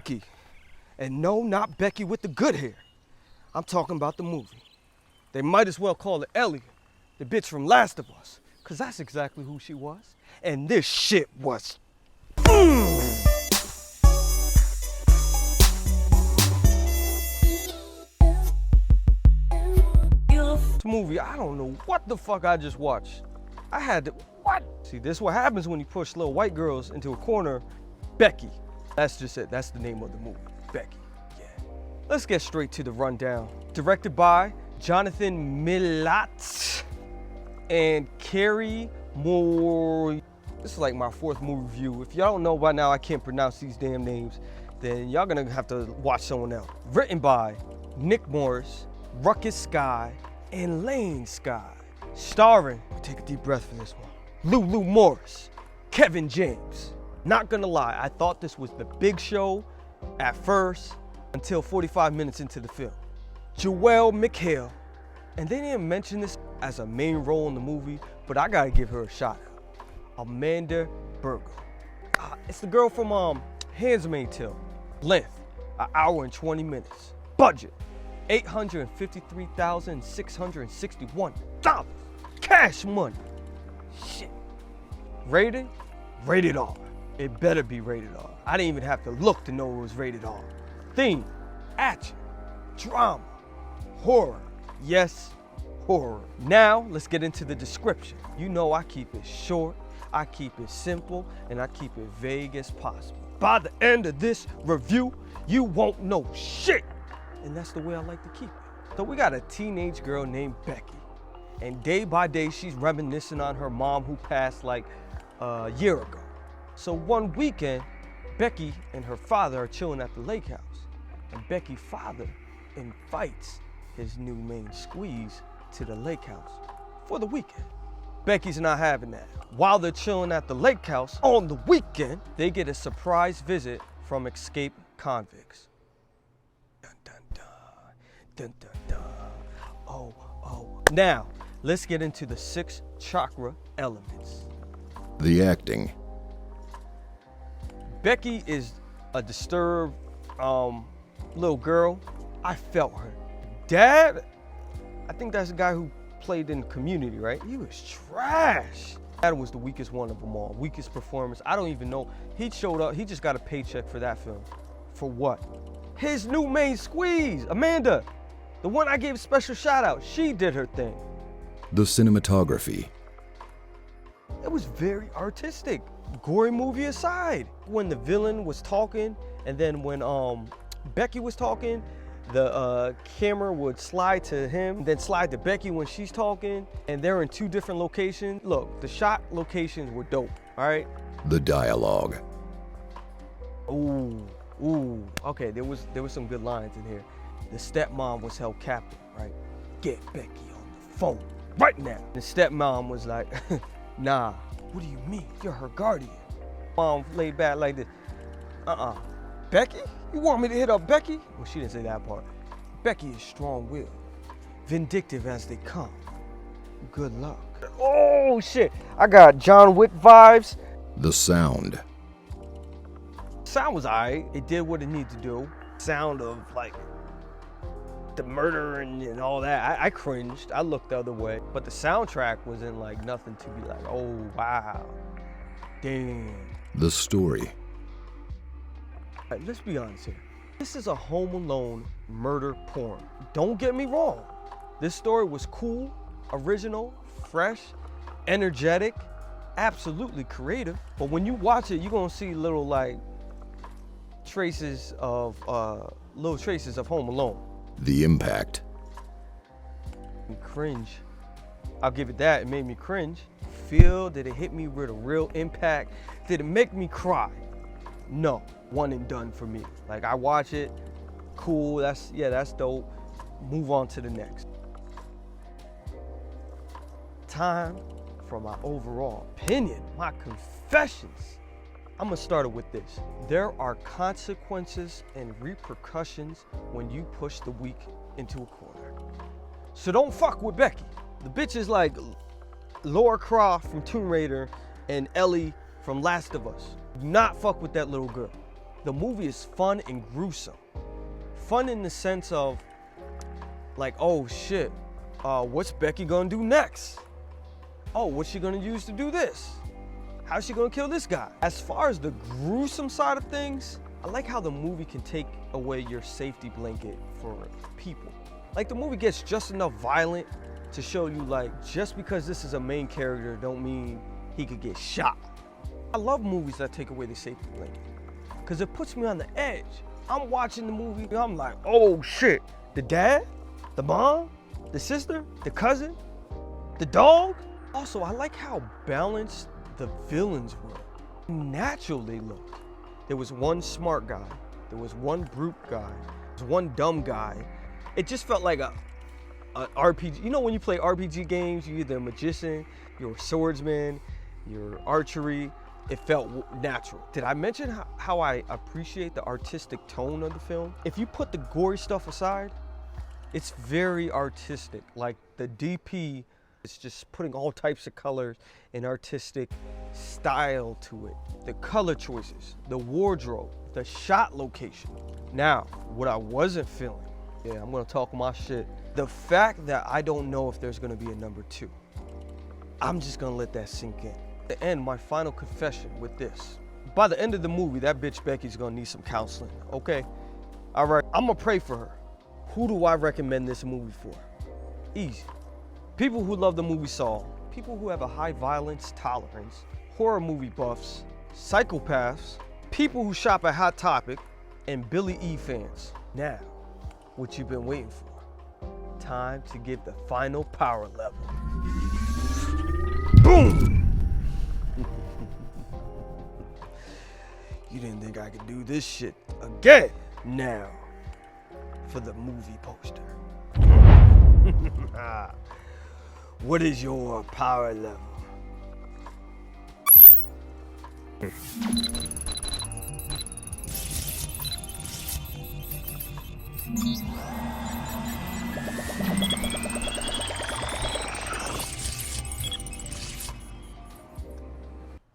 Becky. And no, not Becky with the good hair. I'm talking about the movie. They might as well call her Ellie, the bitch from Last of Us, because that's exactly who she was. And this shit was. This movie, I don't know what the fuck I just watched. I had to, what? See, this is what happens when you push little white girls into a corner. Becky. That's just it. That's the name of the movie. Becky. Yeah. Let's get straight to the rundown. Directed by Jonathan Millat and Carrie Moore. This is like my fourth movie review. If y'all don't know by now I can't pronounce these damn names, then y'all gonna have to watch someone else. Written by Nick Morris, Ruckus Sky, and Lane Sky. Starring, take a deep breath for this one, Lulu Morris, Kevin James. Not gonna lie, I thought this was the big show at first until 45 minutes into the film. Joelle McHale, and they didn't mention this as a main role in the movie, but I gotta give her a shout out. Amanda Berger. It's the girl from Handmaid's Tale. Length, 1 hour and 20 minutes. Budget, $853,661. Cash money. Shit. Rated? Rated R. It better be rated R. I didn't even have to look to know it was rated R. Theme, action, drama, horror. Yes, horror. Now, let's get into the description. You know I keep it short, I keep it simple, and I keep it vague as possible. By the end of this review, you won't know shit. And that's the way I like to keep it. So we got a teenage girl named Becky. And day by day, she's reminiscing on her mom who passed like a year ago. So one weekend, Becky and her father are chilling at the lake house. And Becky's father invites his new main squeeze to the lake house for the weekend. Becky's not having that. While they're chilling at the lake house on the weekend, they get a surprise visit from escaped convicts. Dun, dun, dun. Dun, dun, dun. Oh. Now, let's get into the 6 chakra elements. The acting. Becky is a disturbed little girl. I felt her. Dad, I think that's the guy who played in Community, right? He was trash. Dad was the weakest one of them all. Weakest performance. I don't even know. He showed up. He just got a paycheck for that film. For what? His new main squeeze, Amanda. The one I gave a special shout out. She did her thing. The cinematography. It was very artistic. Gory movie aside. When the villain was talking, and then when Becky was talking, the camera would slide to him, then slide to Becky when she's talking, and they're in 2 different locations. Look, the shot locations were dope, all right? The dialogue. Ooh, okay, there was some good lines in here. The stepmom was held captive, right? Get Becky on the phone right now. The stepmom was like, nah, what do you mean? You're her guardian. Mom laid back like this, Becky? You want me to hit up Becky? Well, she didn't say that part. Becky is strong-willed, vindictive as they come. Good luck. Oh, shit. I got John Wick vibes. The sound. Sound was alright. It did what it needed to do. Sound of, like, the murder and all that. I cringed. I looked the other way. But the soundtrack wasn't, like, nothing to be like, oh, wow. Damn. The story. Right, let's be honest here. This is a Home Alone murder porn. Don't get me wrong. This story was cool, original, fresh, energetic, absolutely creative. But when you watch it, you're gonna see little traces of Home Alone. The impact. And cringe. I'll give it that. It made me cringe. Did it hit me with a real impact? Did it make me cry? No, one and done for me. Like, I watch it, cool, that's dope. Move on to the next. Time for my overall opinion, my confessions. I'm gonna start it with this. There are consequences and repercussions when you push the weak into a corner. So don't fuck with Becky. The bitch is like Lara Croft from Tomb Raider and Ellie from Last of Us. Do not fuck with that little girl. The movie is fun and gruesome. Fun in the sense of, like, oh shit, what's Becky gonna do next? Oh, what's she gonna use to do this? How's she gonna kill this guy? As far as the gruesome side of things, I like how the movie can take away your safety blanket for people. Like, the movie gets just enough violent to show you, like, just because this is a main character don't mean he could get shot. I love movies that take away the safety blanket because it puts me on the edge. I'm watching the movie and I'm like, oh shit, the dad, the mom, the sister, the cousin, the dog. Also, I like how balanced the villains were. Natural they looked. There was one smart guy, there was one brute guy, there was one dumb guy. It just felt like a RPG. You know when you play RPG games, you're either a magician, you're a swordsman, you're archery. It felt natural. Did I mention how I appreciate the artistic tone of the film? If you put the gory stuff aside, it's very artistic. Like the DP is just putting all types of colors and artistic style to it. The color choices, the wardrobe, the shot location. Now, what I wasn't feeling, yeah, I'm gonna talk my shit. The fact that I don't know if there's gonna be a number 2. I'm just gonna let that sink in. To end my final confession with this. By the end of the movie, that bitch Becky's gonna need some counseling, okay? All right, I'm gonna pray for her. Who do I recommend this movie for? Easy. People who love the movie Saw, people who have a high violence tolerance, horror movie buffs, psychopaths, people who shop at Hot Topic, and Billy E fans. Now, what you've been waiting for. Time to give the final power level. Boom! You didn't think I could do this shit again. Now, for the movie poster. What is your power level?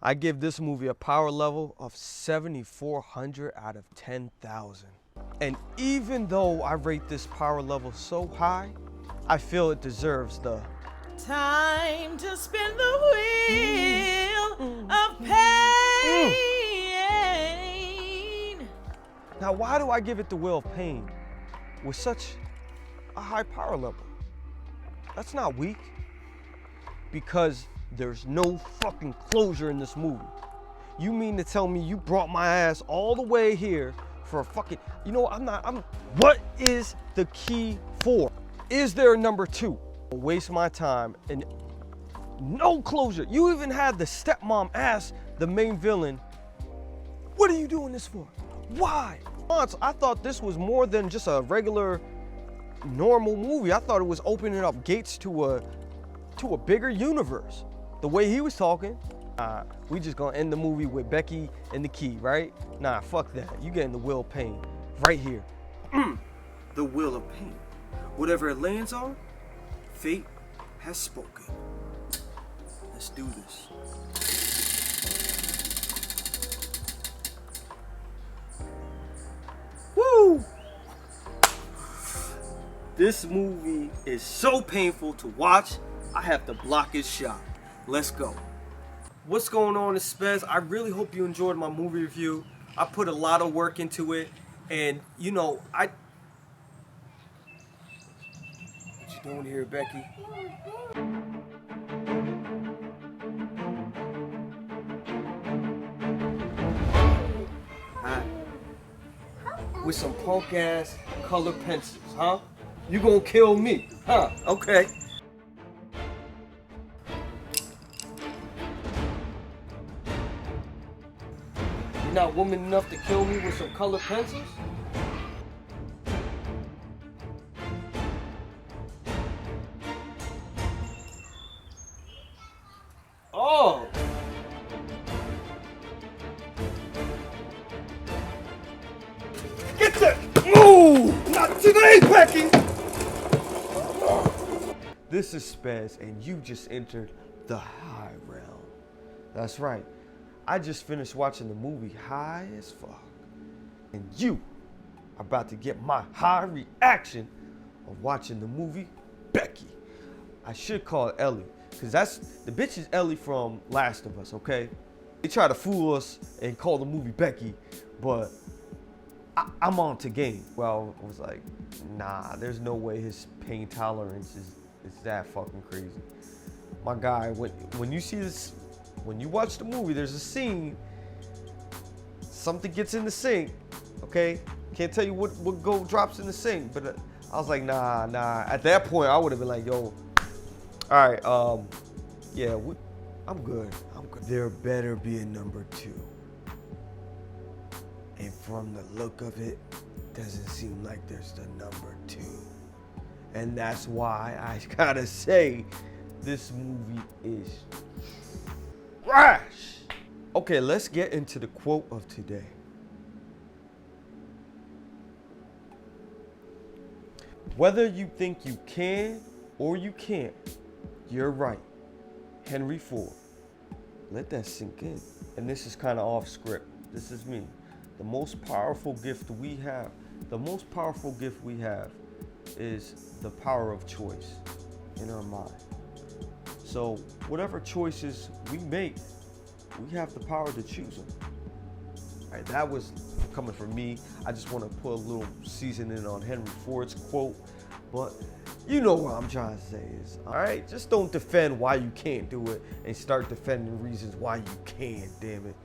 I give this movie a power level of 7,400 out of 10,000. And even though I rate this power level so high, I feel it deserves the time to spin the wheel of pain. Now, why do I give it the wheel of pain with such a high power level? That's not weak. Because there's no fucking closure in this movie. You mean to tell me you brought my ass all the way here for a fucking, you know, what is the key for? Is there a number 2? Waste my time and no closure. You even had the stepmom ask the main villain, what are you doing this for? Why? I thought this was more than just a regular, normal movie. I thought it was opening up gates to a bigger universe. The way he was talking, we just gonna end the movie with Becky and the key, right? Nah, fuck that. You getting the wheel of pain right here. The wheel of pain. Whatever it lands on, fate has spoken. Let's do this. Woo! This movie is so painful to watch, I have to block his shot. Let's go. What's going on, it's Spez. I really hope you enjoyed my movie review. I put a lot of work into it, and you know, what you doing here, Becky? Hi. With some punk ass color pencils, huh? You gonna kill me, huh? Okay. You're not woman enough to kill me with some colored pencils? Oh! Get that! Move! Not today, Becky! This is Spez, and you just entered the high realm. That's right. I just finished watching the movie High as Fuck. you are about to get my high reaction of watching the movie Becky. I should call it Ellie, because the bitch is Ellie from Last of Us, okay? They try to fool us and call the movie Becky, but I'm on to game. Well, I was like, nah, there's no way his pain tolerance is that fucking crazy. My guy, when you see this, when you watch the movie, there's a scene, something gets in the sink, okay? Can't tell you what drops in the sink, but I was like, nah. At that point, I would have been like, yo, all right, yeah, I'm good. There better be a number 2. And from the look of it, doesn't seem like there's the number 2. And that's why I gotta say, this movie is trash. Okay, let's get into the quote of today. Whether you think you can or you can't, you're right. Henry Ford. Let that sink in. And this is kind of off script. This is me. The most powerful gift we have is the power of choice in our mind. So whatever choices we make, we have the power to choose them. All right, that was coming from me. I just want to put a little seasoning on Henry Ford's quote, but you know what I'm trying to say is, all right, just don't defend why you can't do it and start defending reasons why you can, damn it.